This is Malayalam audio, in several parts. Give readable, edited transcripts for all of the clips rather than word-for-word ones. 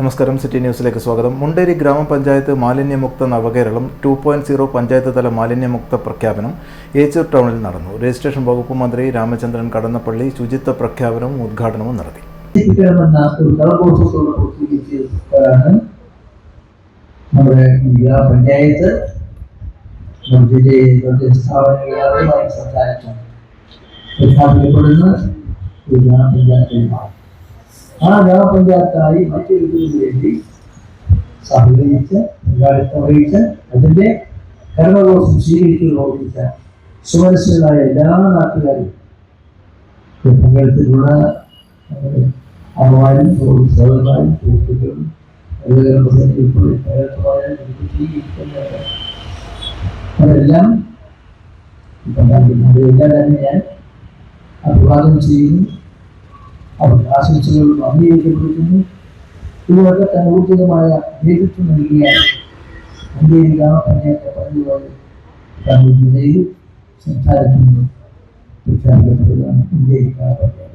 നമസ്കാരം, സിറ്റി ന്യൂസിലേക്ക് സ്വാഗതം. മുണ്ടേരി ഗ്രാമപഞ്ചായത്ത് മാലിന്യമുക്ത നവകേരളം 2.0 പഞ്ചായത്ത് തല മാലിന്യമുക്ത പ്രഖ്യാപനം ഏച്ചൂർ ടൗണിൽ നടന്നു. രജിസ്ട്രേഷൻ വകുപ്പ് മന്ത്രി രാമചന്ദ്രൻ കടന്നപ്പള്ളി ശുചിത്വ പ്രഖ്യാപനവും ഉദ്ഘാടനവും നടത്തി. നമ്മുടെ ഗ്രാമപഞ്ചായത്ത് പ്രഖ്യാപിക്കപ്പെടുന്ന ഒരു ഗ്രാമപഞ്ചായത്ത് ആ ഗ്രാമപഞ്ചായത്തായി മറ്റൊരു വേണ്ടി സഹകരിച്ച് പങ്കാളിത്തം വഹിച്ച് അതിന്റെ കർമ്മദോഷം സ്വീകരിച്ചു പ്രവർത്തിച്ച സുമനസ്സുകളായ എല്ലാ നാട്ടുകാരും പങ്കെടുത്തിട്ടുള്ള അമ്മമാരും സഹോദരന്മാരും സുഹൃത്തുക്കളും അതെല്ലാം അതെല്ലാം തന്നെ ഞാൻ അഭിവാദം ചെയ്യുന്നു. അവർക്ക് ആശംസകൾ അംഗീകരിക്കപ്പെടുന്നു. ഇവരൊക്കെ തന്നെ ഊർജിതമായ നേതൃത്വം നൽകിയ മുണ്ടേരി ഗ്രാമപഞ്ചായത്ത് പഞ്ചായത്ത് ജില്ലയിൽ സംസാരിക്കുന്നു പ്രഖ്യാപിക്കപ്പെടുകയാണ് മുണ്ടേരി ഗ്രാമപഞ്ചായത്ത്.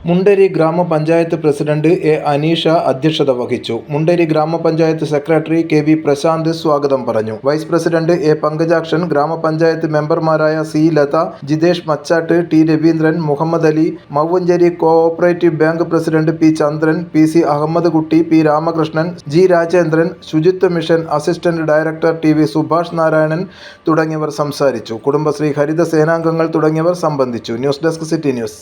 മുണ്ടേരി ഗ്രാമപഞ്ചായത്ത് പ്രസിഡന്റ് എ അനീഷ അധ്യക്ഷത വഹിച്ചു. മുണ്ടേരി ഗ്രാമപഞ്ചായത്ത് സെക്രട്ടറി കെ വി പ്രശാന്ത് സ്വാഗതം പറഞ്ഞു. വൈസ് പ്രസിഡന്റ് എ പങ്കജാക്ഷൻ, ഗ്രാമപഞ്ചായത്ത് മെമ്പർമാരായ C Latha, Jithesh Machatt, T Raveendran, Muhammad Ali, Mouvancheri cooperative bank president P Chandran, P C Ahammed Kutty, P Ramakrishnan, G Rajendran, ശുചിത്വ mission assistant director T V Subhash Narayanan തുടങ്ങിയവർ സംസാരിച്ചു. കുടുംബശ്രീ ഹരിത സേനാംഗങ്ങൾ തുടങ്ങിയവർ സംബന്ധിച്ചു. News desk, city news.